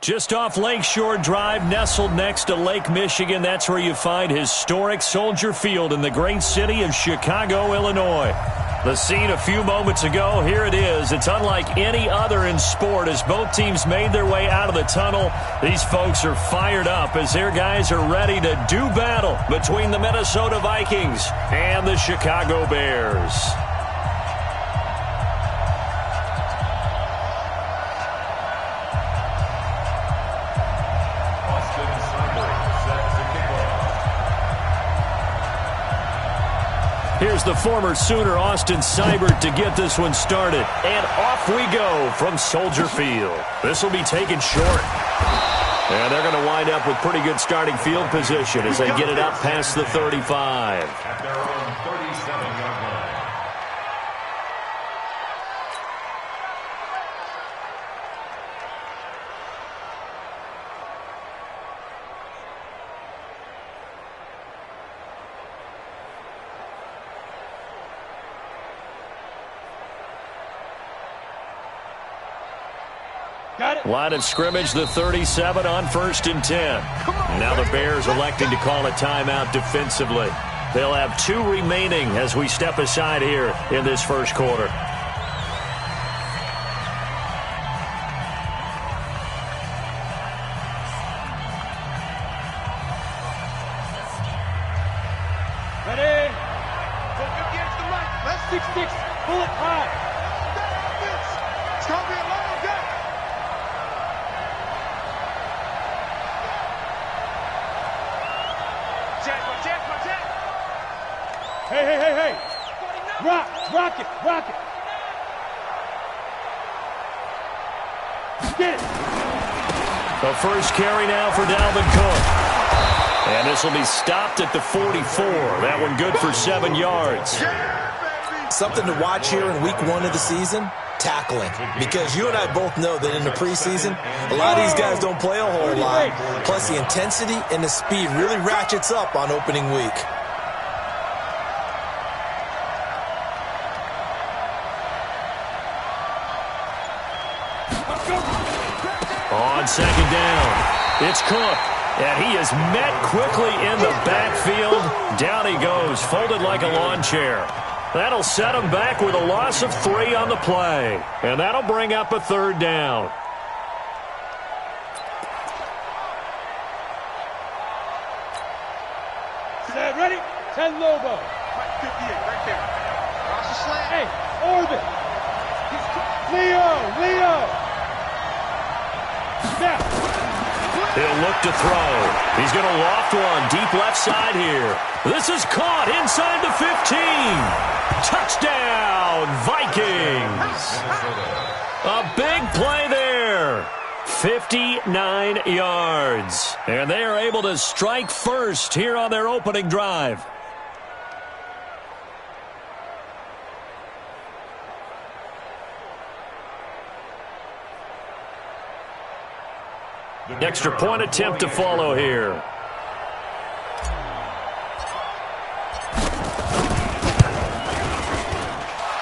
Just off Lakeshore Drive, nestled next to Lake Michigan, that's where you find historic Soldier Field in the great city of Chicago, Illinois. The scene a few moments ago, here it is. It's unlike any other in sport as both teams made their way out of the tunnel. These folks are fired up as their guys are ready to do battle between the Minnesota Vikings and the Chicago Bears. Here's the former Sooner, Austin Seibert, to get this one started. And off we go from Soldier Field. This will be taken short. And they're going to wind up with pretty good starting field position as they get it up past the 35. At their own 37-yard line. Line of scrimmage, the 37 on 1st and 10. Now the Bears electing to call a timeout defensively. They'll have 2 remaining as we step aside here in this first quarter. Ready? 450 to the right. Left 6-6. Pull it high. It's going to be a long day. Hey. Rock it. Get it. The first carry now for Dalvin Cook. And this will be stopped at the 44. That one good for 7 yards. Something to watch here in week 1 of the season, tackling. Because you and I both know that in the preseason, a lot of these guys don't play a whole lot. Plus the intensity and the speed really ratchets up on opening week. On 2nd down, it's Cook. And he is met quickly in the backfield. Down he goes, folded like a lawn chair. That'll set him back with a loss of 3 on the play. And that'll bring up a 3rd down. Ready? 10 Lobo. 58 right there. Cross the slant. Hey, orbit. Leo. Now. He'll look to throw. He's going to loft one deep left side here. This is caught inside the 15. Touchdown, Vikings. A big play there. 59 yards. And they are able to strike first here on their opening drive. Extra point attempt to follow here.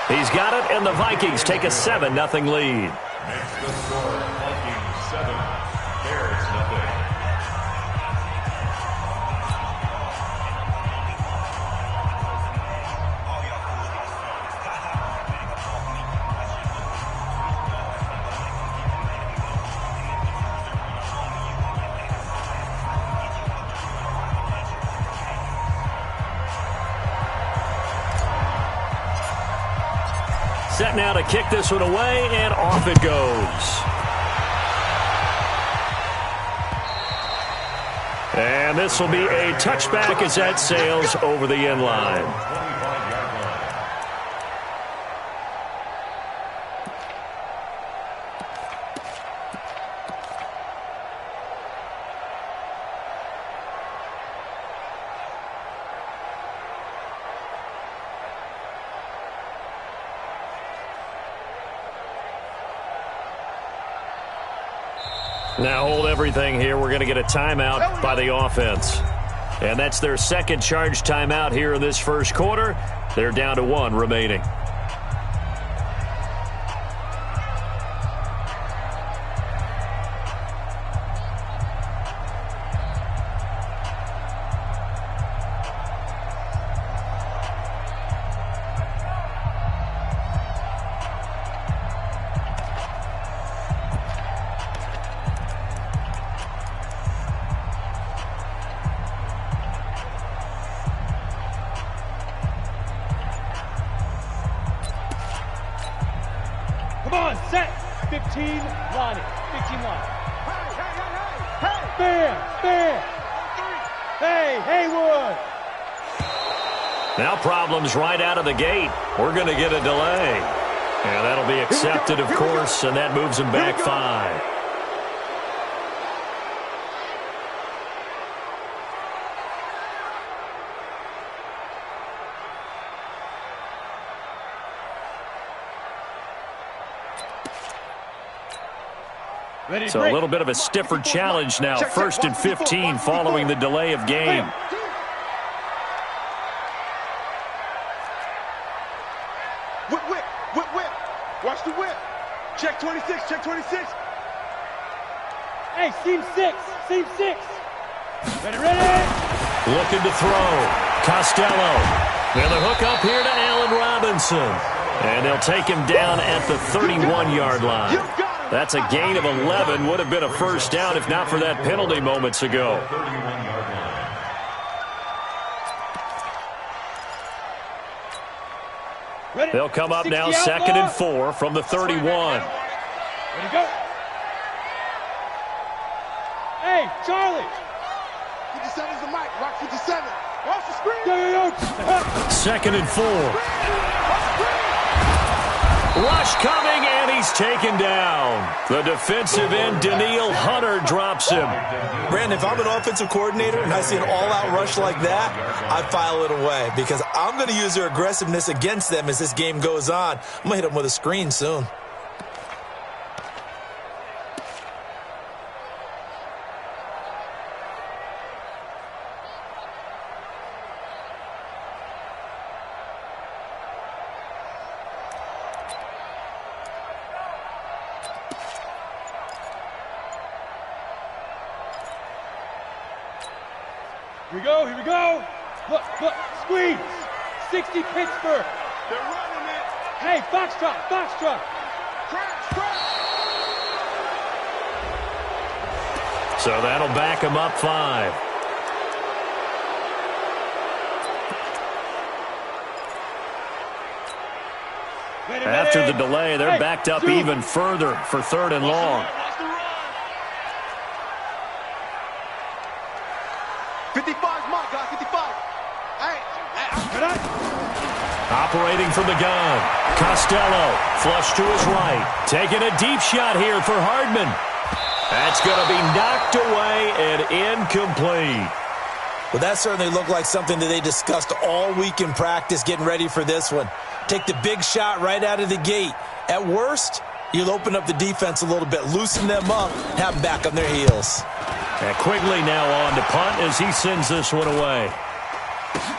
He's got it, and the Vikings take a 7-0 lead. Makes the score Vikings 7, Bears nothing. Set now to kick this one away, and off it goes. And this will be a touchback as that sails over the end line. Now hold everything here. We're going to get a timeout by the offense. And that's their second charge timeout here in this first quarter. They're down to 1 remaining. on set. 15 Lonnie. 15 Lonnie. Bam! Bam! Hey, Haywood! Now problems right out of the gate. We're going to get a delay. And that'll be accepted, of course, and that moves them back 5. So a little bit of a stiffer challenge now. 1st and 15 following the delay of game. Whip. Watch the whip. Check 26, check 26. Hey, seam 6. Ready. Looking to throw. Costello. And the hook up here to Allen Robinson. And they'll take him down at the 31-yard line. That's a gain of 11. Would have been a first down if not for that penalty moments ago. They'll come up now 2nd and 4 from the 31. Ready, go. Hey, Charlie. 57's the mic. Rock 57. Off the screen. Yo. 2nd and 4. Rush coming, and he's taken down. The defensive end, Daniil Hunter, drops him. Brandon, if I'm an offensive coordinator and I see an all-out rush like that, I file it away because I'm going to use their aggressiveness against them as this game goes on. I'm going to hit them with a screen soon. Here we go. Look, squeeze. 60 Pittsburgh. They're running it. Hey, Foxtrot. Crash. So that'll back him up 5. After the delay, they're backed up even further for 3rd and long. 55's mark, guys. 55. Hey. Operating from the gun. Costello, flush to his right. Taking a deep shot here for Hardman. That's going to be knocked away and incomplete. Well, that certainly looked like something that they discussed all week in practice getting ready for this one. Take the big shot right out of the gate. At worst, you'll open up the defense a little bit, loosen them up, have them back on their heels. And Quigley now on to punt as he sends this one away.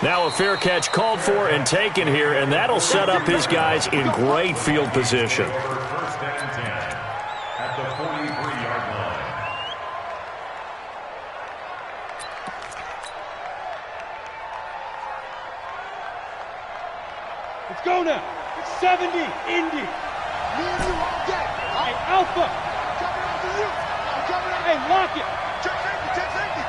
Now a fair catch called for and taken here, and that'll set up his guys in great field position. 1st and 10 at the 43-yard line. Let's go now. It's 70, Indy. Me and you all day. Hey, Alpha. I'm coming after you. Hey, lock it. Check safety.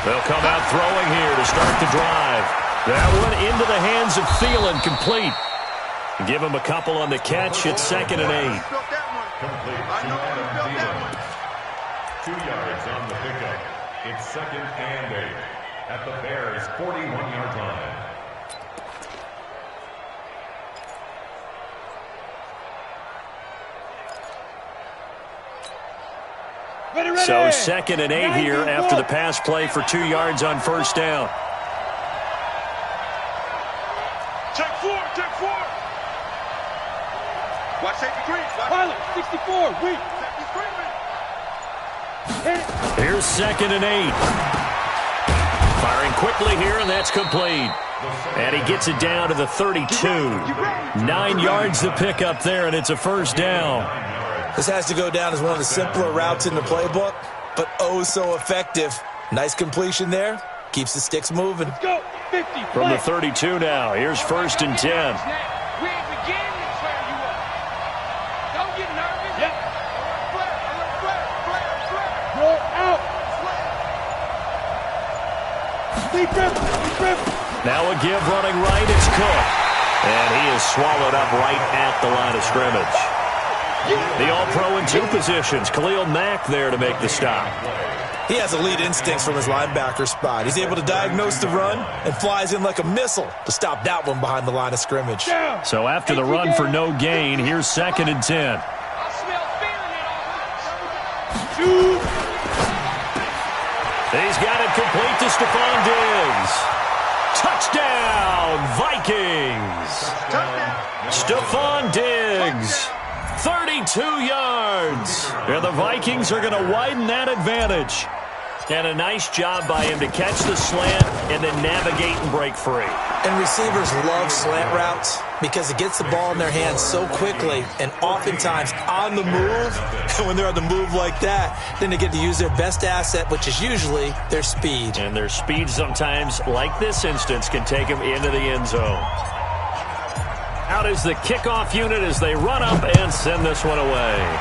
They'll come out throwing here to start the drive. That one into the hands of Thielen, complete. Give him a couple on the catch. It's 2nd and 8. Complete to Adam Thielen. 2 yards on the pickup. It's 2nd and 8 at the Bears' 41-yard line. So 2nd and 8 here after the pass play for 2 yards on 1st down. Check 4. Watch safety green. Pilot, 64, weak. Here's 2nd and 8. Firing quickly here, and that's complete. And he gets it down to the 32. 9 yards to pick up there, and it's a 1st down. This has to go down as one of the simpler routes in the playbook, but oh so effective. Nice completion there. Keeps the sticks moving. Let's go. 50. From the 32 now. Here's 1st and 10. We ain't beginning to clear you up. Don't get nervous. Yep. Roll out. Now a give running right. It's Cook. And he is swallowed up right at the line of scrimmage. The All-Pro in two positions. Khalil Mack there to make the stop. He has elite instincts from his linebacker spot. He's able to diagnose the run and flies in like a missile to stop that one behind the line of scrimmage. So after the run for no gain, here's 2nd and 10. He's got it complete to Stephon Diggs. Touchdown, Vikings. Stephon Diggs, 32 yards. And the Vikings are going to widen that advantage. And a nice job by him to catch the slant and then navigate and break free. And receivers love slant routes because it gets the ball in their hands so quickly and oftentimes on the move. And when they're on the move like that, then they get to use their best asset, which is usually their speed. And their speed sometimes, like this instance, can take them into the end zone. Out is the kickoff unit as they run up and send this one away.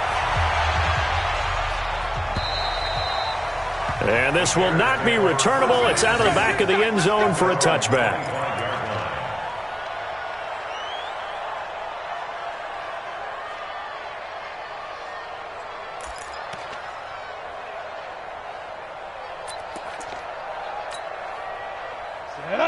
And this will not be returnable. It's out of the back of the end zone for a touchback.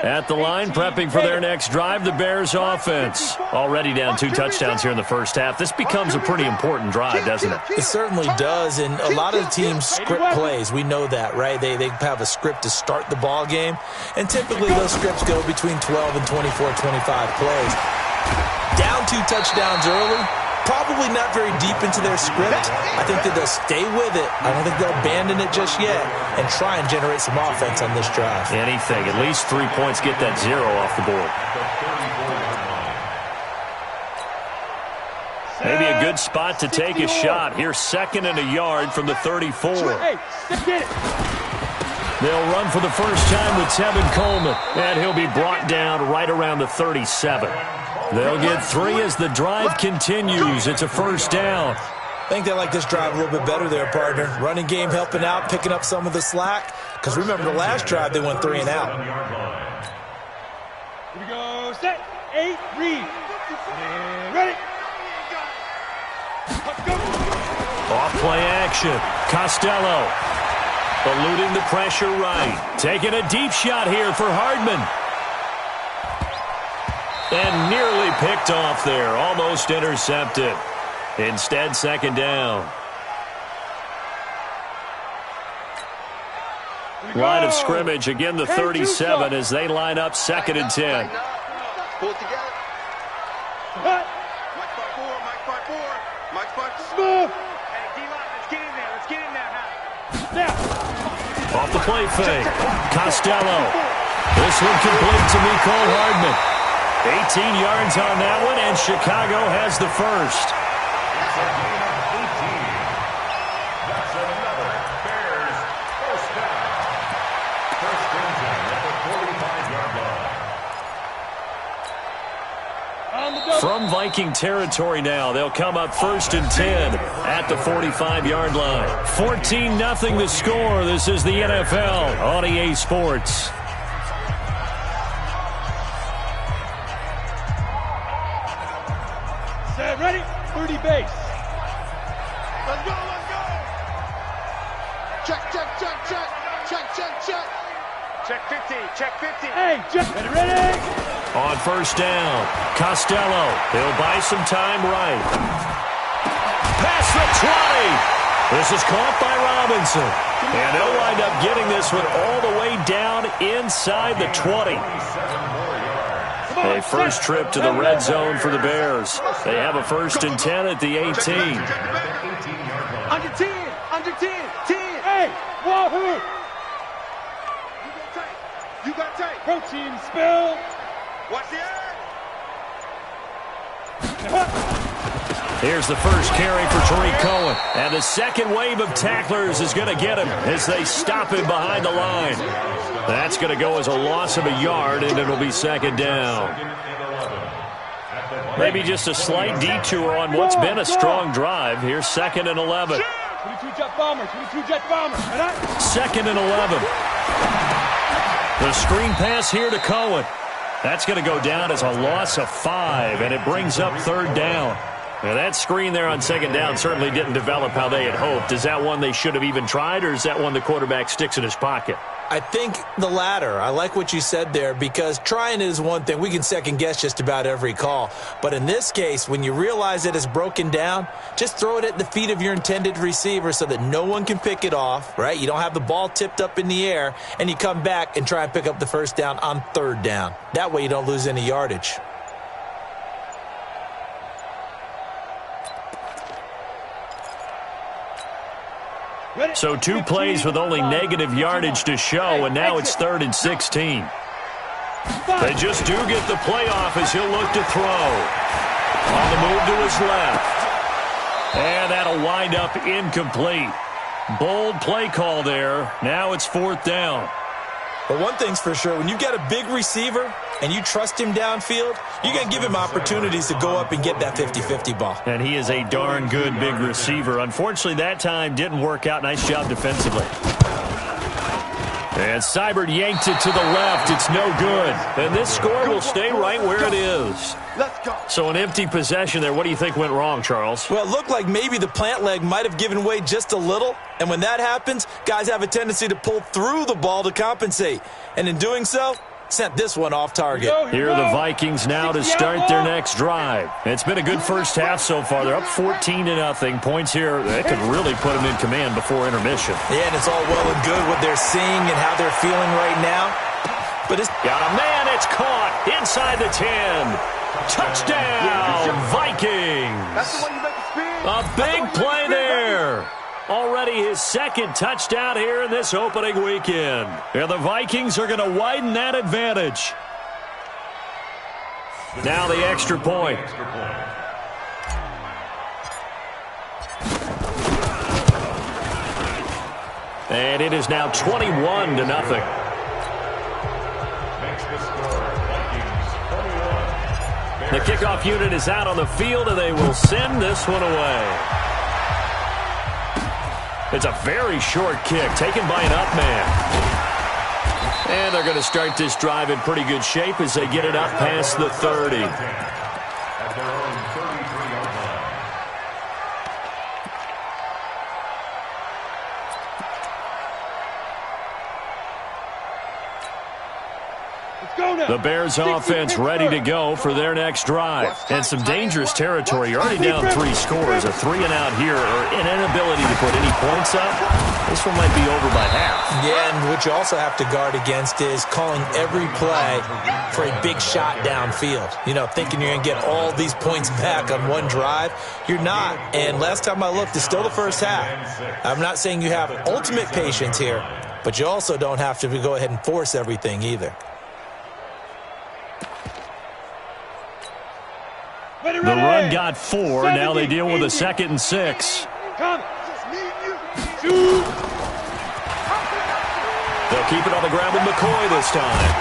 At the line, prepping for their next drive, the Bears offense. Already down 2 touchdowns here in the first half. This becomes a pretty important drive, doesn't it? It certainly does, and a lot of the teams script plays. We know that, right? They have a script to start the ball game, and typically those scripts go between 12 and 24, 25 plays. Down 2 touchdowns early, probably not very deep into their script. I think that they'll stay with it. I don't think they'll abandon it just yet and try and generate some offense on this drive. Anything. At least 3 points, get that 0 off the board. Maybe a good spot to take a shot. Here's 2nd and a yard from the 34. They'll run for the first time with Tevin Coleman, and he'll be brought down right around the 37. They'll get 3 as the drive continues. It's a first down. I think they like this drive a little bit better there, partner. Running game helping out, picking up some of the slack. Because remember, the last drive, they went 3 and out. Here we go. Set. 8. Read. And ready. Let's go. Off play action. Costello eluding the pressure right. Taking a deep shot here for Hardman. And nearly picked off there. Almost intercepted. Instead, 2nd down. Line of scrimmage, again the 37 as they line up 2nd and 10. Pull it together. Cut. Mike 5-4, Mike 5-4, Mike 5-4. Smooth. Hey, D-line, let's get in there. Let's get in there now. Now. Off the play fake. Costello. This one complete to Mecole Hardman. 18 yards on that one, and Chicago has the first. It's a gain of 18. That's another Bears first down. First and 10 at the 45-yard line. From Viking territory now, they'll come up 1st and 10 at the 45-yard line. 14-0 the score. This is the NFL on EA Sports. Set. Ready. 30 base. Let's go, let's go. Check, check, check, check. Check, check, check. Check 50, check 50. Hey, just ready. On first down, Costello. He'll buy some time right. Past the 20. This is caught by Robinson. And they'll wind up getting this one all the way down inside the 20. A first trip to the red zone for the Bears. They have a 1st and 10 at the 18. Under 10, under 10, 10. Hey, wahoo. You got tight. Protein spill. Watch the eye. Here's the first carry for Tariq Cohen. And the second wave of tacklers is going to get him as they stop him behind the line. That's going to go as a loss of a yard, and it'll be 2nd down. Maybe just a slight detour on what's been a strong drive. Here's 2nd and 11. 22 jet bomber, 22 jet bomber. 2nd and 11. The screen pass here to Cohen. That's going to go down as a loss of 5, and it brings up 3rd down. Now, that screen there on 2nd down certainly didn't develop how they had hoped. Is that one they should have even tried, or is that one the quarterback sticks in his pocket? I think the latter. I like what you said there, because trying it is one thing. We can second-guess just about every call. But in this case, when you realize that it's broken down, just throw it at the feet of your intended receiver so that no one can pick it off, right? You don't have the ball tipped up in the air, and you come back and try and pick up the 1st down on 3rd down. That way you don't lose any yardage. So 2 plays with only negative yardage to show, and now it's 3rd and 16. They just do get the play off as he'll look to throw. On the move to his left. And that'll wind up incomplete. Bold play call there. Now it's 4th down. But one thing's for sure, when you've got a big receiver and you trust him downfield, you're going to give him opportunities to go up and get that 50-50 ball. And he is a darn good big receiver. Unfortunately, that time didn't work out. Nice job defensively. And Seibert yanked it to the left. It's no good. And this score will stay right where it is. Let's go. So an empty possession there. What do you think went wrong, Charles? Well, it looked like maybe the plant leg might have given way just a little. And when that happens, guys have a tendency to pull through the ball to compensate. And in doing so, sent this one off target. Here are the Vikings now to start their next drive. It's been a good first half so far. They're up 14-0. Points here, that could really put them in command before intermission. Yeah, and it's all well and good what they're seeing and how they're feeling right now. But it's got a man. It's caught inside the 10. Touchdown, Vikings. That's the one you make the spin. A big play there. Already his 2nd touchdown here in this opening weekend. And the Vikings are going to widen that advantage. Now the extra point. And it is now 21-0. The kickoff unit is out on the field, and they will send this one away. It's a very short kick taken by an up man. And they're going to start this drive in pretty good shape as they get it up past the 30. At their own 33-yard line. The Bears offense ready to go for their next drive. And some dangerous territory. You're already down 3 scores. A 3-and-out here, or an inability to put any points up. This one might be over by half. Yeah, and what you also have to guard against is calling every play for a big shot downfield. You know, thinking you're going to get all these points back on one drive. You're not. And last time I looked, it's still the first half. I'm not saying you have ultimate patience here, but you also don't have to go ahead and force everything either. The run got 4. Now they deal with a 2nd and 6. They'll keep it on the ground with McCoy this time.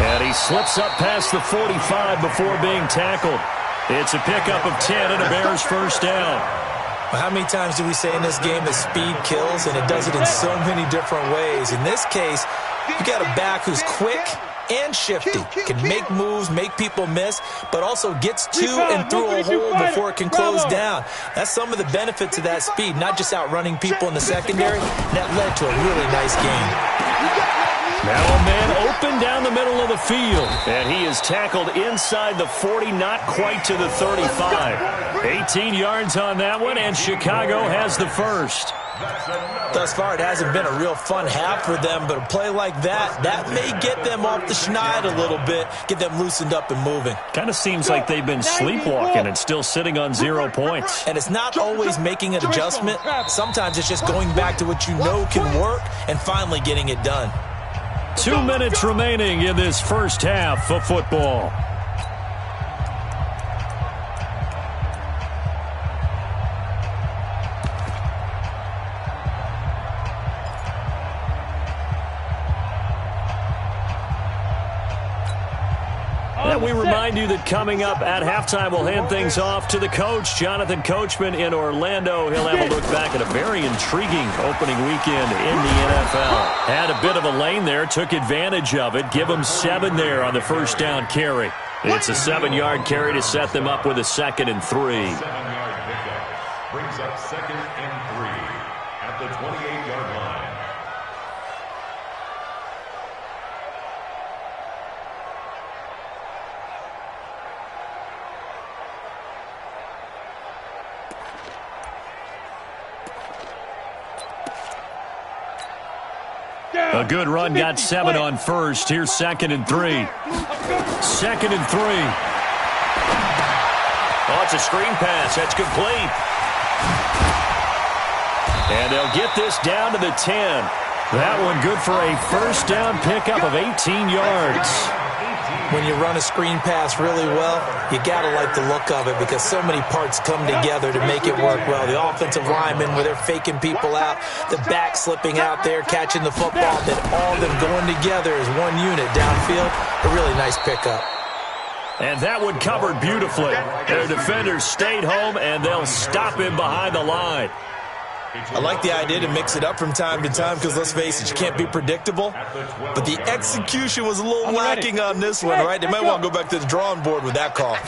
And he slips up past the 45 before being tackled. It's a pickup of 10 and a Bears 1st down. Well, how many times do we say in this game that speed kills, and it does it in so many different ways? In this case, you got a back who's quick and shifty, can make moves, make people miss, but also gets to and through a hole before it can close down. That's some of the benefits of that speed, not just outrunning people in the secondary. That led to a really nice game. Now a man open down the middle of the field, and he is tackled inside the 40, not quite to the 35. 18 yards on that one, and Chicago has the first. Thus far, it hasn't been a real fun half for them, but a play like that may get them off the schneid a little bit, get them loosened up and moving. Kind of seems like they've been sleepwalking and still sitting on 0 points. And it's not always making an adjustment. Sometimes it's just going back to what you know can work and finally getting it done. 2 minutes remaining in this first half of football. And we remind you that coming up at halftime, we'll hand things off to the coach, Jonathan Coachman in Orlando. He'll have a look back at a very intriguing opening weekend in the NFL. Had a bit of a lane there, took advantage of it. Give him 7 there on the first down carry. It's a 7-yard carry to set them up with a 2nd and 3. 7-yard pickup brings up 2nd and 3 at the 28-yard line. A good run, got 7 on first. Here's 2nd and 3. 2nd and 3. Oh, it's a screen pass. That's complete. And they'll get this down to the 10. That one good for a first down pickup of 18 yards. When you run a screen pass really well, you got to like the look of it because so many parts come together to make it work well. The offensive linemen, where they're faking people out, the back slipping out there, catching the football, then all of them going together as one unit downfield. A really nice pickup. And that one covered beautifully. Their defenders stayed home, and they'll stop him behind the line. I like the idea to mix it up from time to time because, let's face it, you can't be predictable. But the execution was a little lacking on this one, right? They might want to go back to the drawing board with that call.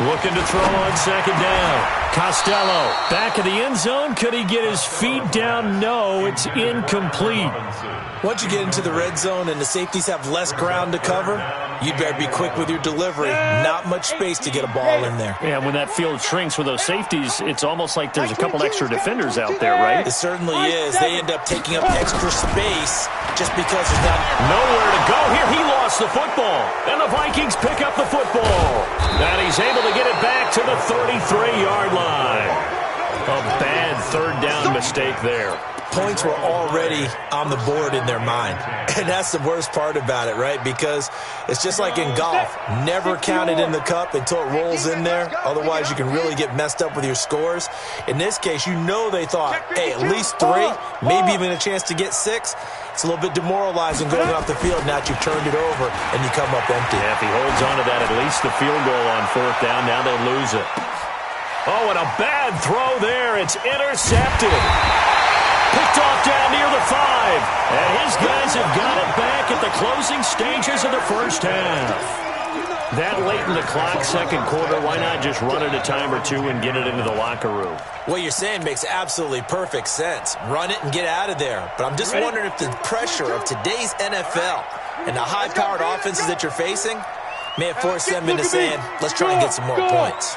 Looking to throw on 2nd down. Costello back in the end zone. Could he get his feet down? No, it's incomplete. Once you get into the red zone and the safeties have less ground to cover, you'd better be quick with your delivery. Not much space to get a ball in there. Yeah, when that field shrinks with those safeties, it's almost like there's a couple extra defenders out there, right? It certainly is. They end up taking up extra space just because there's not nowhere to go here. He lost the football, and the Vikings pick up the football. And he's able to get it back to the 33-yard line. A bad 3rd down mistake there. Points were already on the board in their mind. And that's the worst part about it, right? Because it's just like in golf. Never count it in the cup until it rolls in there. Otherwise, you can really get messed up with your scores. In this case, you know they thought, hey, at least 3, maybe even a chance to get 6. It's a little bit demoralizing going off the field now that you've turned it over and you come up empty. Yeah, if he holds on to that, at least the field goal on 4th down. Now they lose it. Oh, and a bad throw there. It's intercepted. Picked off down near the 5. And his guys have got it back at the closing stages of the first half. That late in the clock, 2nd quarter, why not just run it a time or two and get it into the locker room? What you're saying makes absolutely perfect sense. Run it and get out of there. But I'm just wondering if the pressure of today's NFL and the high-powered offenses that you're facing may have forced them into saying, let's try and get some more points.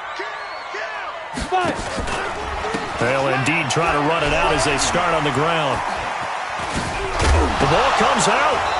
They'll indeed try to run it out as they start on the ground. The ball comes out.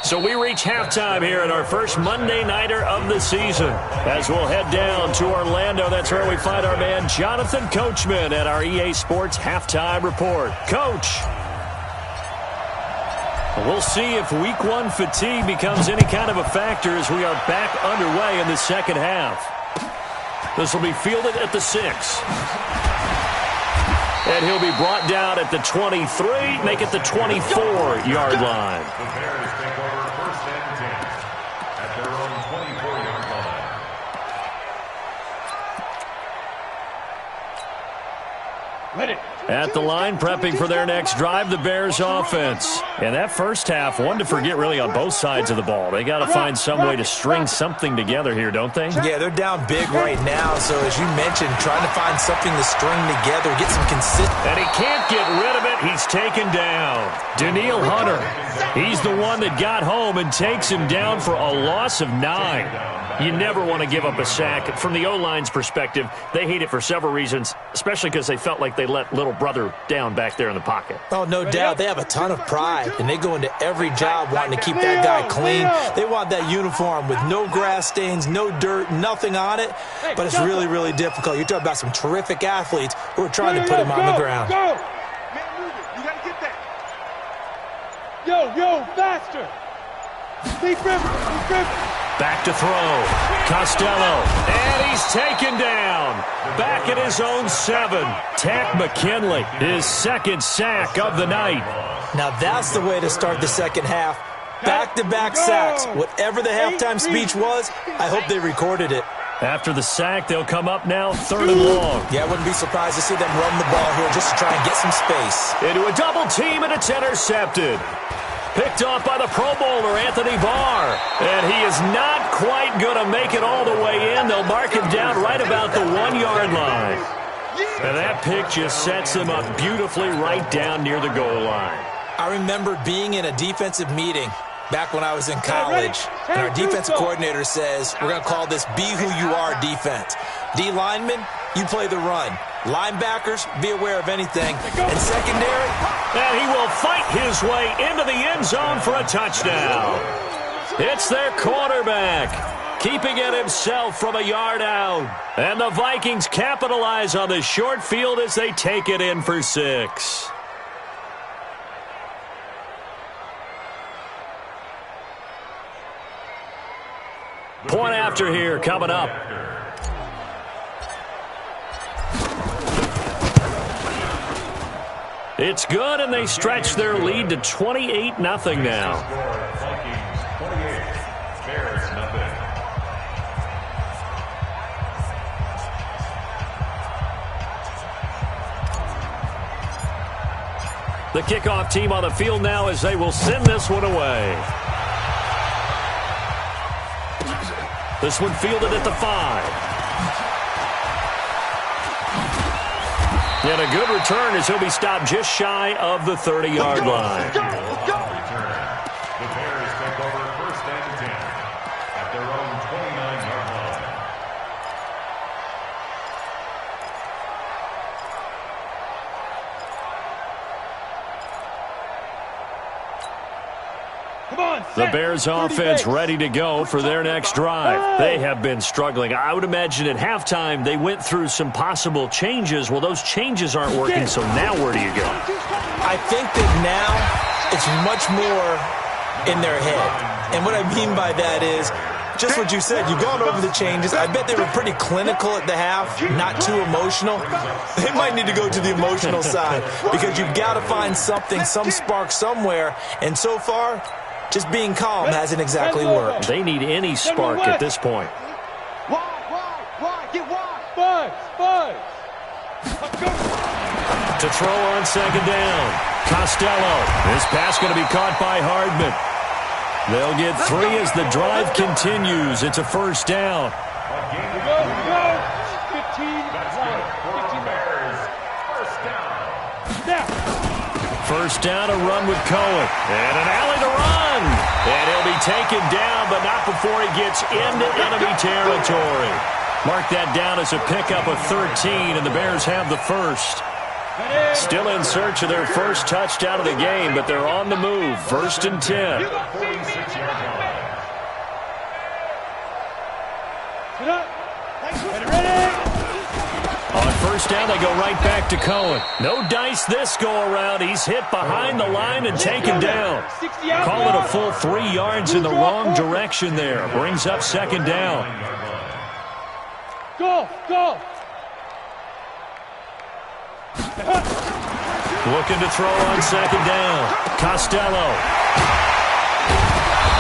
So we reach halftime here at our first Monday Nighter of the season. As we'll head down to Orlando, that's where we find our man Jonathan Coachman at our EA Sports Halftime Report. Coach, we'll see if Week 1 fatigue becomes any kind of a factor as we are back underway in the second half. This will be fielded at the 6. And he'll be brought down at the 23, make it the 24-yard line. The Bears take over 1st and 10 at their own 24-yard line. Let it. At the line, prepping for their next drive, the Bears offense. And that first half, one to forget really on both sides of the ball. They got to find some way to string something together here, don't they? Yeah, they're down big right now. So as you mentioned, trying to find something to string together, get some consistency. And he can't get rid of it. He's taken down. Daniil Hunter, he's the one that got home and takes him down for a loss of 9. You never want to give up a sack. From the O-line's perspective, they hate it for several reasons, especially because they felt like they let little brother down back there in the pocket. Oh, no doubt. They have a ton of pride, and they go into every job wanting to keep that guy clean. They want that uniform with no grass stains, no dirt, nothing on it, but it's really, really difficult. You're talking about some terrific athletes who are trying to put him on the ground. Man, move it. You got to get that. Yo, faster. Deep river. Back to throw. Costello, and he's taken down. Back at his own 7. Tack McKinley, his second sack of the night. Now that's the way to start the second half. Back-to-back sacks. Whatever the halftime speech was, I hope they recorded it. After the sack, they'll come up now 3rd and long. Yeah, I wouldn't be surprised to see them run the ball here just to try and get some space. Into a double team, and it's intercepted. Picked off by the Pro Bowler, Anthony Barr. And he is not quite going to make it all the way in. They'll mark him down right about the 1-yard line. And that pick just sets him up beautifully right down near the goal line. I remember being in a defensive meeting back when I was in college, and our defensive coordinator says, we're going to call this Be Who You Are defense. D linemen, you play the run. Linebackers, be aware of anything. And secondary, and he will fight his way into the end zone for a touchdown. It's their quarterback, keeping it himself from a yard out. And the Vikings capitalize on the short field as they take it in for 6. Point after here coming up. It's good, and they stretch their lead to 28-0 now. Vikings 28, Bears nothing. The kickoff team on the field now as they will send this one away. This one fielded at the 5. And a good return as he'll be stopped just shy of the 30-yard line. The Bears take over 1st and 10 at their own 29-yard line. The Bears offense ready to go for their next drive. They have been struggling. I would imagine at halftime they went through some possible changes. Well, those changes aren't working, so now where do you go? I think that now it's much more in their head. And what I mean by that is just what you said. You've gone over the changes. I bet they were pretty clinical at the half, not too emotional. They might need to go to the emotional side because you've got to find something, some spark somewhere. And so far, just being calm hasn't exactly worked. They need any spark at this point. Wide, get wide. Spud. To throw on 2nd down. Costello. This pass going to be caught by Hardman. They'll get 3 as the drive continues. It's a 1st down. Go. 15. Bears, 1st down. Snap. 1st down, a run with Cohen. And an alley to run. And he'll be taken down, but not before he gets into enemy territory. Mark that down as a pickup of 13, and the Bears have the 1st. Still in search of their first touchdown of the game, but they're on the move. 1st and 10. 46-yard line. On 1st down, they go right back to Cohen. No dice this go-around. He's hit behind the line and taken down. Call it a full 3 yards in the wrong direction there. Brings up 2nd down. Go. Looking to throw on 2nd down. Costello.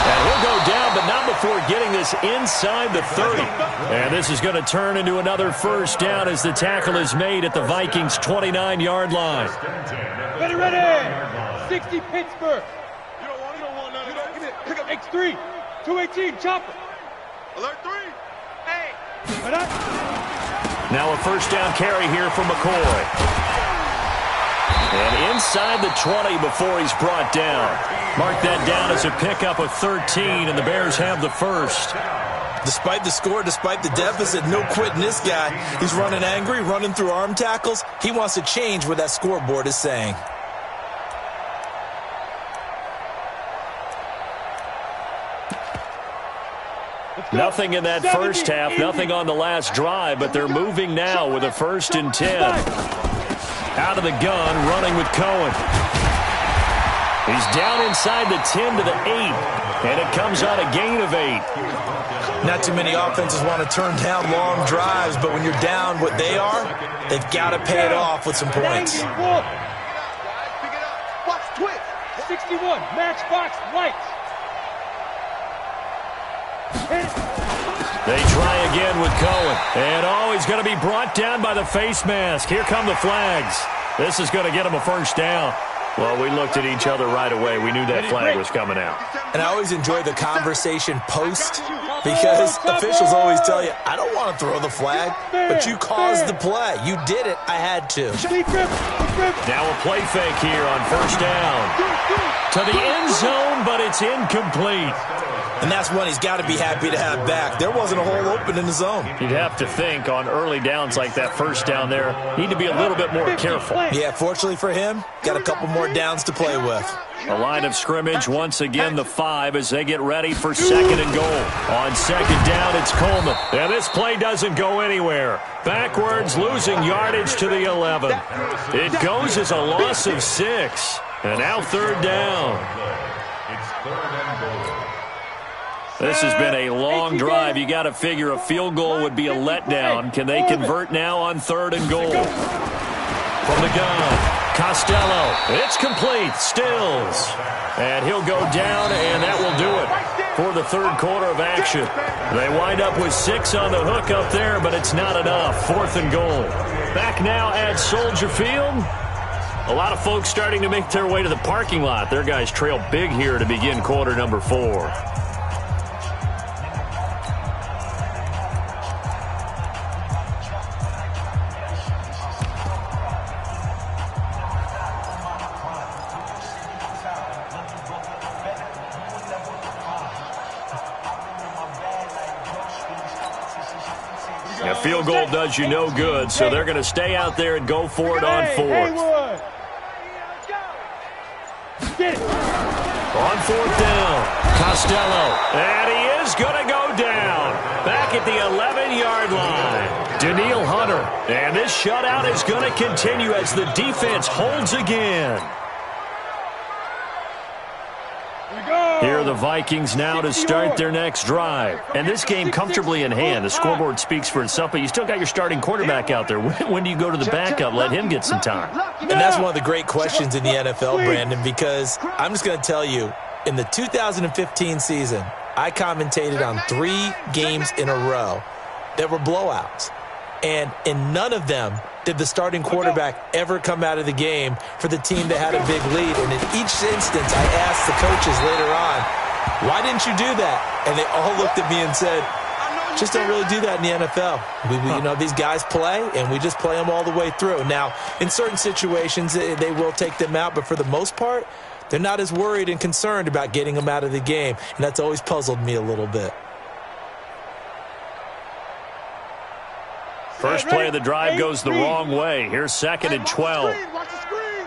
And he'll go down, but not before getting this inside the 30. And this is going to turn into another 1st down as the tackle is made at the Vikings' 29-yard line. Ready. 60 Pittsburgh. You don't want none of that. Pick up X3. 218 chopper. Alert 3. Hey. Now a 1st down carry here from McCoy. And inside the 20 before he's brought down. Mark that down as a pickup of 13, and the Bears have the 1st. Despite the score, despite the deficit, no quitting this guy. He's running angry, running through arm tackles. He wants to change what that scoreboard is saying. Nothing in that first half, nothing on the last drive, but they're moving now with a 1st and 10. Out of the gun, running with Cohen. He's down inside the 10 to the 8, and it comes on a gain of 8. Not too many offenses want to turn down long drives, but when you're down what they are, they've got to pay it off with some points. Watch twist. 61, matchbox lights. They try again with Cohen. And, he's going to be brought down by the face mask. Here come the flags. This is going to get him a first down. Well, we looked at each other right away. We knew that flag was coming out. And I always enjoy the conversation post because officials always tell you, I don't want to throw the flag, but you caused the play. You did it. I had to. Now a play fake here on first down. To the end zone, but it's incomplete. And that's one he's got to be happy to have back. There wasn't a hole open in the zone. You'd have to think on early downs like that first down there, need to be a little bit more careful. Yeah, fortunately for him, got a couple more downs to play with. A line of scrimmage, once again the 5 as they get ready for second and goal. On second down, it's Coleman. And this play doesn't go anywhere. Backwards, losing yardage to the 11. It goes as a loss of 6. And now third down. It's third and goal. This has been a long drive. You got to figure a field goal would be a letdown. Can they convert now on third and goal? From the gun, Costello. It's complete. Stills. And he'll go down, and that will do it for the third quarter of action. They wind up with 6 on the hook up there, but it's not enough. Fourth and goal. Back now at Soldier Field. A lot of folks starting to make their way to the parking lot. Their guys trail big here to begin quarter number 4. A field goal does you no good, so they're going to stay out there and go for it on fourth. On fourth down, Costello. And he is going to go down. Back at the 11-yard line. Daniil Hunter. And this shutout is going to continue as the defense holds again. Here are the Vikings now to start their next drive. And this game comfortably in hand. The scoreboard speaks for itself, but you still got your starting quarterback out there. When do you go to the backup? Let him get some time. And that's one of the great questions in the NFL, Brandon, because I'm just going to tell you, in the 2015 season, I commentated on 3 games in a row that were blowouts. And in none of them did the starting quarterback ever come out of the game for the team that had a big lead. And in each instance, I asked the coaches later on, why didn't you do that? And they all looked at me and said, just don't really do that in the NFL. You know, these guys play, and we just play them all the way through. Now, in certain situations, they will take them out, but for the most part, they're not as worried and concerned about getting them out of the game. And that's always puzzled me a little bit. First play of the drive goes the wrong way. Here's second and 12. Watch the screen.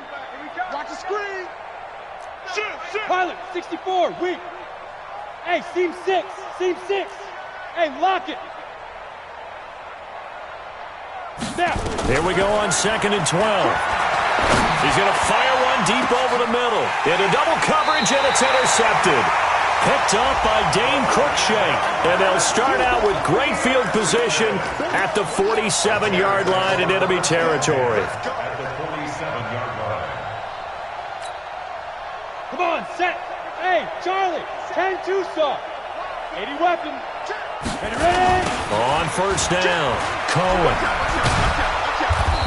Watch the screen. Pilot, 64, weak. Hey, seam 6. Seam 6. Hey, lock it. Now. Here we go on second and 12. He's going to fire one deep over the middle. Into double coverage, and it's intercepted. Picked up by Dane Cruikshank. And they'll start out with great field position at the 47-yard line in enemy territory. At the 47-yard line. Come on, set. Hey, Charlie, 10-2 saw. 80 weapon. Ready? On first down, Cohen.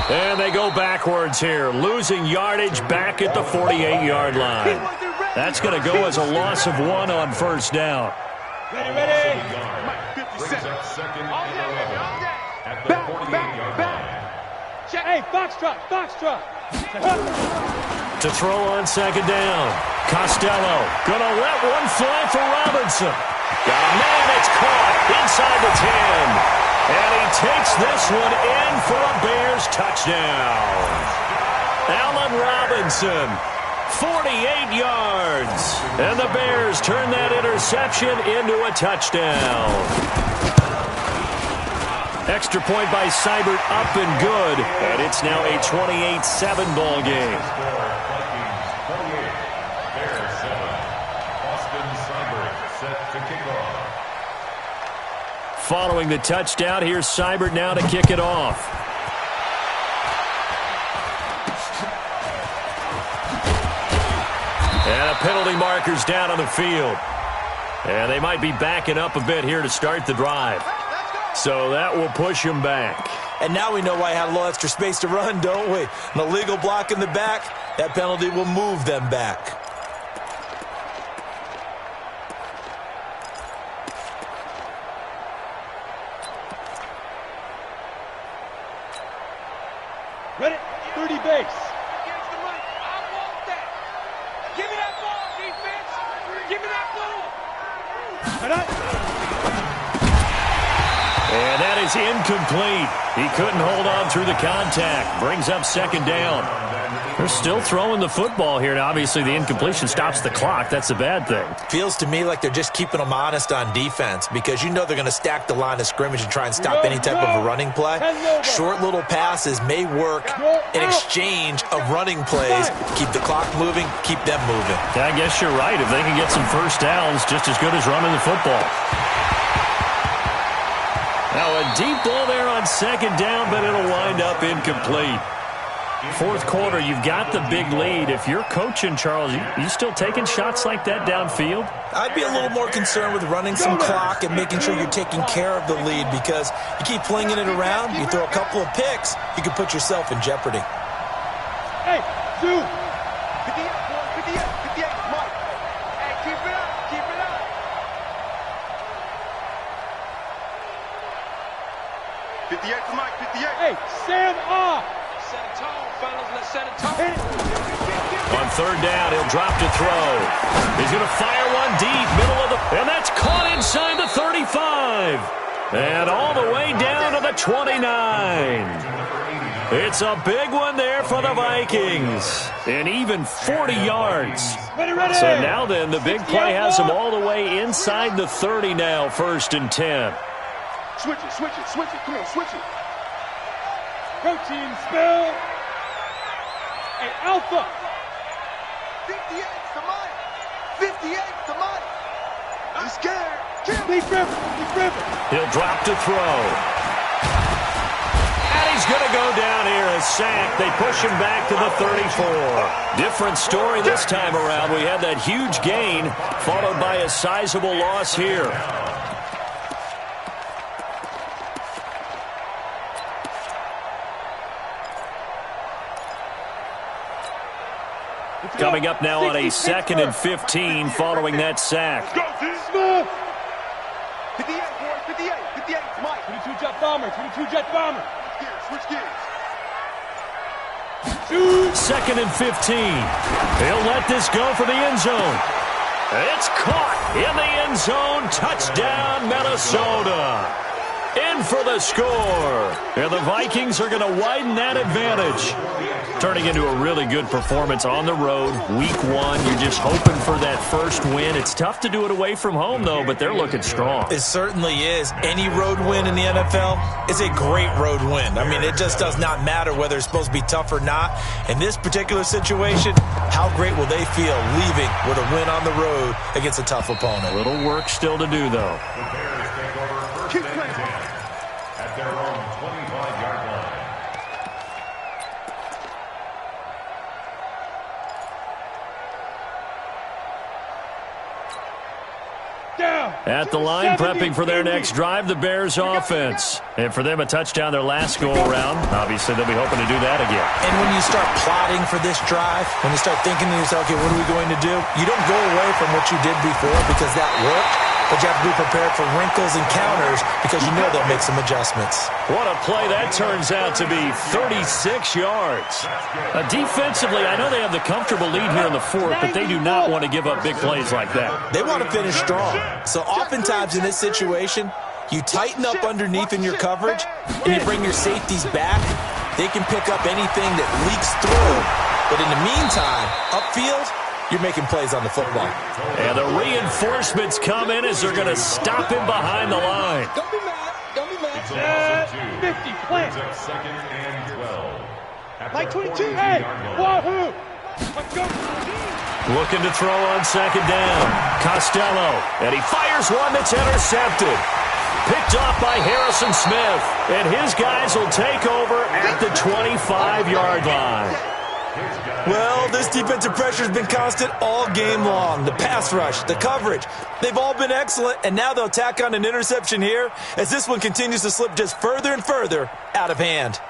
And they go backwards here, losing yardage back at the 48-yard line. That's going to go as a loss of 1 on first down. Ready. Brings up second and 11 at the 48-yard line. Hey, foxtrot. To throw on second down, Costello going to let one fly for Robinson. Got a man that's caught inside the 10. And he takes this one in for a Bears touchdown. Allen Robinson, 48 yards. And the Bears turn that interception into a touchdown. Extra point by Seibert up and good. And it's now a 28-7 ball game. Following the touchdown, here's Seibert now to kick it off. And a penalty marker's down on the field. And they might be backing up a bit here to start the drive. So that will push them back. And now we know why I had a little extra space to run, don't we? An illegal block in the back, that penalty will move them back. Ready? 30 base. Give me that ball, defense. Give me that ball. And that is incomplete. He couldn't hold on through the contact. Brings up second down. They're still throwing the football here. Now, obviously, the incompletion stops the clock. That's a bad thing. Feels to me like they're just keeping them honest on defense because you know they're going to stack the line of scrimmage and try and stop any type of a running play. Short little passes may work in exchange of running plays. Keep the clock moving, keep them moving. I guess you're right. If they can get some first downs, just as good as running the football. Now a deep ball there on second down, but it'll wind up incomplete. Fourth quarter, you've got the big lead. If you're coaching, Charles, you still taking shots like that downfield? I'd be a little more concerned with running some clock and making sure you're taking care of the lead because you keep flinging it around, you throw a couple of picks, you can put yourself in jeopardy. Hey, Zoo. 58, Mike. Hey, keep it up, keep it up. 58 for Mike, 58. Hey, stand off. Set a tone, fellas, let's set a tone. On third down, he'll drop to throw. He's going to fire one deep, middle of the... And that's caught inside the 35. And all the way down to the 29. It's a big one there for the Vikings. And even 40 yards. So now then, the big play has them all the way inside the 30 now, 1st and 10. Switch it, switch it, switch it. Come on, switch it. Protein spill. Hey, Alpha. 58 to Mike. 58 to Mike. I'm scared. Deep river. He'll drop to throw. And he's going to go down here, a sack. They push him back to the 34. Different story this time around. We had that huge gain, followed by a sizable loss here. Coming up now on a 2nd and 15 following that sack. Smooth. 58, boys, 58, Mike. 22 jet bomber, 22 jet bomber. Switch gears. 2nd and 15. He'll let this go for the end zone. It's caught in the end zone. Touchdown, Minnesota. In for the score. And the Vikings are going to widen that advantage. Turning into a really good performance on the road. Week 1, you're just hoping for that first win. It's tough to do it away from home, though, but they're looking strong. It certainly is. Any road win in the NFL is a great road win. I mean, it just does not matter whether it's supposed to be tough or not. In this particular situation, how great will they feel leaving with a win on the road against a tough opponent? A little work still to do, though. The Bears take over 1st and 10 at their own 25-yard line. At the line, prepping for their next drive, the Bears offense. And for them, a touchdown their last go-around. Obviously, they'll be hoping to do that again. And when you start plotting for this drive, when you start thinking to yourself, okay, what are we going to do? You don't go away from what you did before because that worked. But you have to be prepared for wrinkles and counters because you know they'll make some adjustments. What a play that turns out to be, 36 yards. Defensively, I know they have the comfortable lead here in the 4th, but they do not want to give up big plays like that. They want to finish strong. So oftentimes in this situation, you tighten up underneath in your coverage and you bring your safeties back. They can pick up anything that leaks through. But in the meantime, upfield, you're making plays on the football. And the reinforcements come in as they're going to stop him behind the line. Don't be mad. Don't be mad. 50, plant. 2nd and 12. Like 22. Hey, wahoo. Let's go. Looking to throw on 2nd down. Costello. And he fires one that's intercepted. picked off by Harrison Smith. And his guys will take over at the 25-yard line. Well, this defensive pressure has been constant all game long. The pass rush, the coverage, they've all been excellent, and now they'll tack on an interception here as this one continues to slip just further and further out of hand.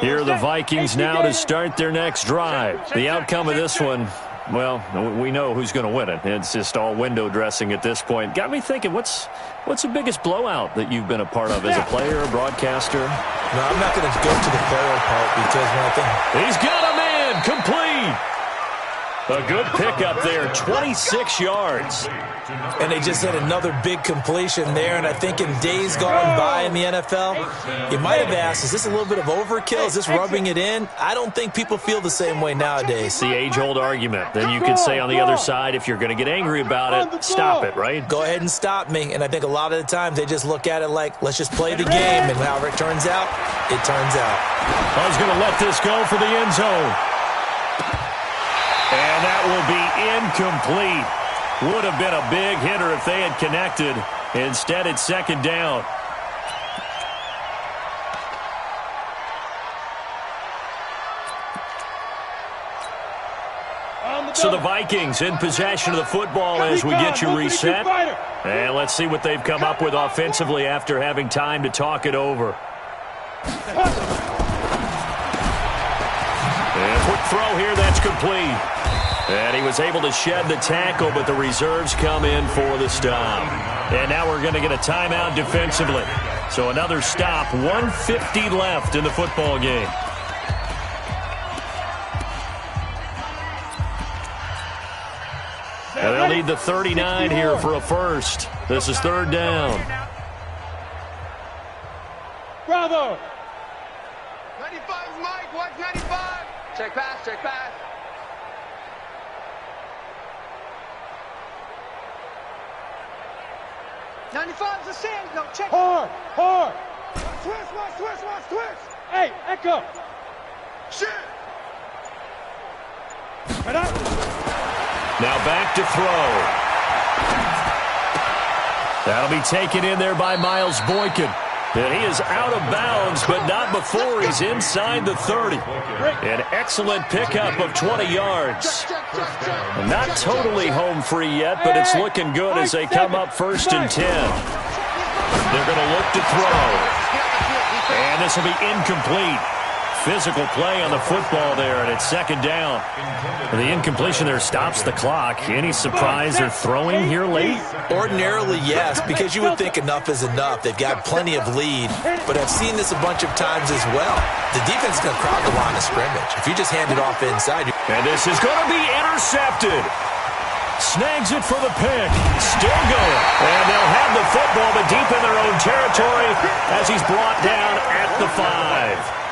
Here are the Vikings now to start their next drive. The outcome of this one, well, we know who's going to win it. It's just all window dressing at this point. Got me thinking, what's the biggest blowout that you've been a part of as a player, a broadcaster? No, I'm not going to go to the player part because when I think... He's got a man, complete. A good pickup there, 26 yards. And they just had another big completion there, and I think in days gone by in the NFL, you might have asked, is this a little bit of overkill? Is this rubbing it in? I don't think people feel the same way nowadays. It's the age-old argument. Then you could say on the other side, if you're going to get angry about it, stop it, right? Go ahead and stop me. And I think a lot of the times they just look at it like, let's just play the game, and however it turns out, it turns out. I was going to let this go for the end zone. And that will be incomplete. Would have been a big hitter if they had connected. Instead, it's second down. So the Vikings in possession of the football as we get you reset. And let's see what they've come up with offensively after having time to talk it over. And quick throw here, that's complete. And he was able to shed the tackle, but the reserves come in for the stop. And now we're going to get a timeout defensively. So another stop, 1:50 left in the football game. And they'll need the 39 here for a first. This is third down. Bravo. 95, Mike. Watch 95. Check pass, check pass. '95's a sand. No, check. Hard, hard. Twist. Hey, Echo. Shit. Right up. Now back to throw. That'll be taken in there by Miles Boykin. And he is out of bounds, but not before he's inside the 30. An excellent pickup of 20 yards. Not totally home free yet, but it's looking good as they come up 1st and 10. They're going to look to throw. And this will be incomplete. Physical play on the football there, and it's second down. The incompletion there stops the clock. Any surprise they're throwing here late? Ordinarily, yes, because you would think enough is enough. They've got plenty of lead, but I've seen this a bunch of times as well. The defense is going to crowd the line of scrimmage. If you just hand it off inside. And this is going to be intercepted. Snags it for the pick. Still going. And they'll have the football, but deep in their own territory as he's brought down at the 5.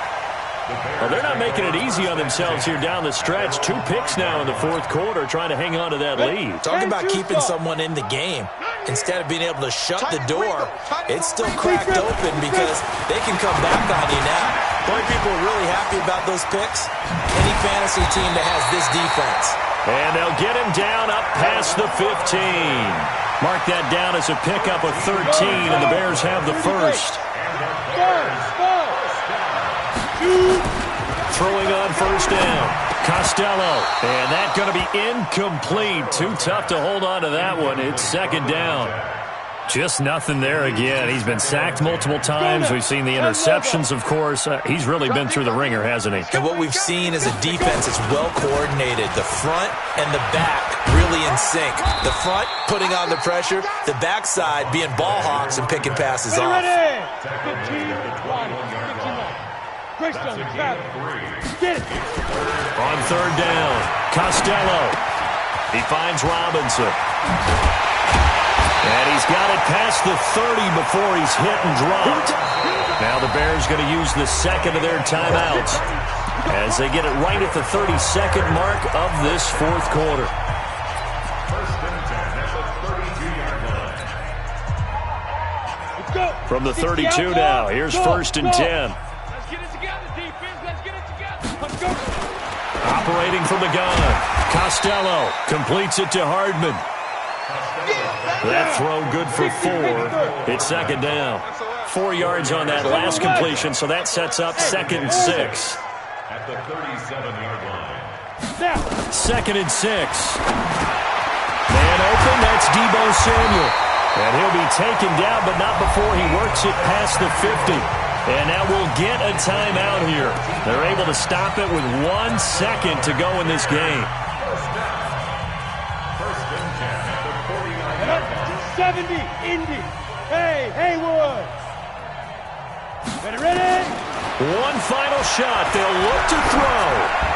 Well, they're not making it easy on themselves here down the stretch. 2 picks now in the fourth quarter, trying to hang on to that lead. Talking about keeping someone in the game. Instead of being able to shut the door, it's still cracked open because they can come back on you now. The only people are really happy about those picks, any fantasy team that has this defense. And they'll get him down up past the 15. Mark that down as a pickup of 13, and the Bears have the first. Throwing on first down. Costello. And that's going to be incomplete. Too tough to hold on to that one. It's second down. Just nothing there again. He's been sacked multiple times. We've seen the interceptions, of course. He's really been through the ringer, hasn't he? And what we've seen is a defense that's well coordinated. The front and the back really in sync. The front putting on the pressure. The backside being ball hawks and picking passes off. On third down, Costello. He finds Robinson. And he's got it past the 30 before he's hit and dropped. Now the Bears going to use the second of their timeouts as they get it right at the 32nd mark of this fourth quarter. From the 32 now, here's 1st and 10. Let's get it together, defense. Let's get it together. Let's go. Operating from the gun, Costello completes it to Hardman. That throw good for 4. It's second down. 4 yards on that last completion, so that sets up 2nd and 6. At the 37-yard line. Second and 6. Man open, that's Deebo Samuel. And he'll be taken down, but not before he works it past the 50. And that will get a timeout here. They're able to stop it with 1 second to go in this game. First and 10 at the 49-yard line. 70, Indy. Hey, Haywood. Ready? One final shot. They'll look to throw.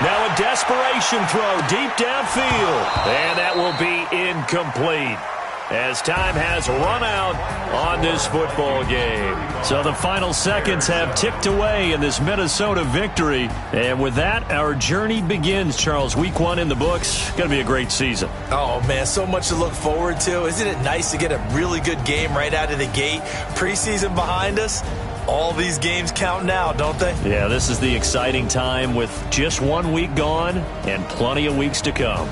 Now a desperation throw deep downfield. And that will be incomplete, as time has run out on this football game. So the final seconds have ticked away in this Minnesota victory. And with that, our journey begins, Charles. Week 1 in the books. Going to be a great season. Oh, man, so much to look forward to. Isn't it nice to get a really good game right out of the gate? Preseason behind us. All these games count now, don't they? Yeah, this is the exciting time with just 1 week gone and plenty of weeks to come.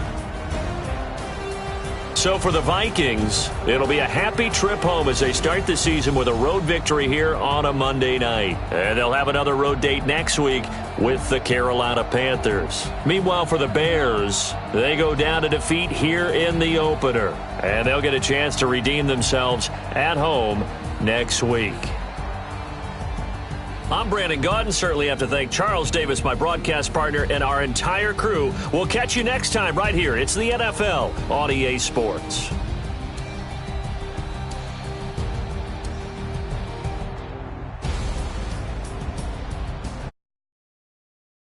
So for the Vikings, it'll be a happy trip home as they start the season with a road victory here on a Monday night. And they'll have another road date next week with the Carolina Panthers. Meanwhile, for the Bears, they go down to defeat here in the opener. And they'll get a chance to redeem themselves at home next week. I'm Brandon Gaudin. Certainly have to thank Charles Davis, my broadcast partner, and our entire crew. We'll catch you next time right here. It's the NFL on EA Sports.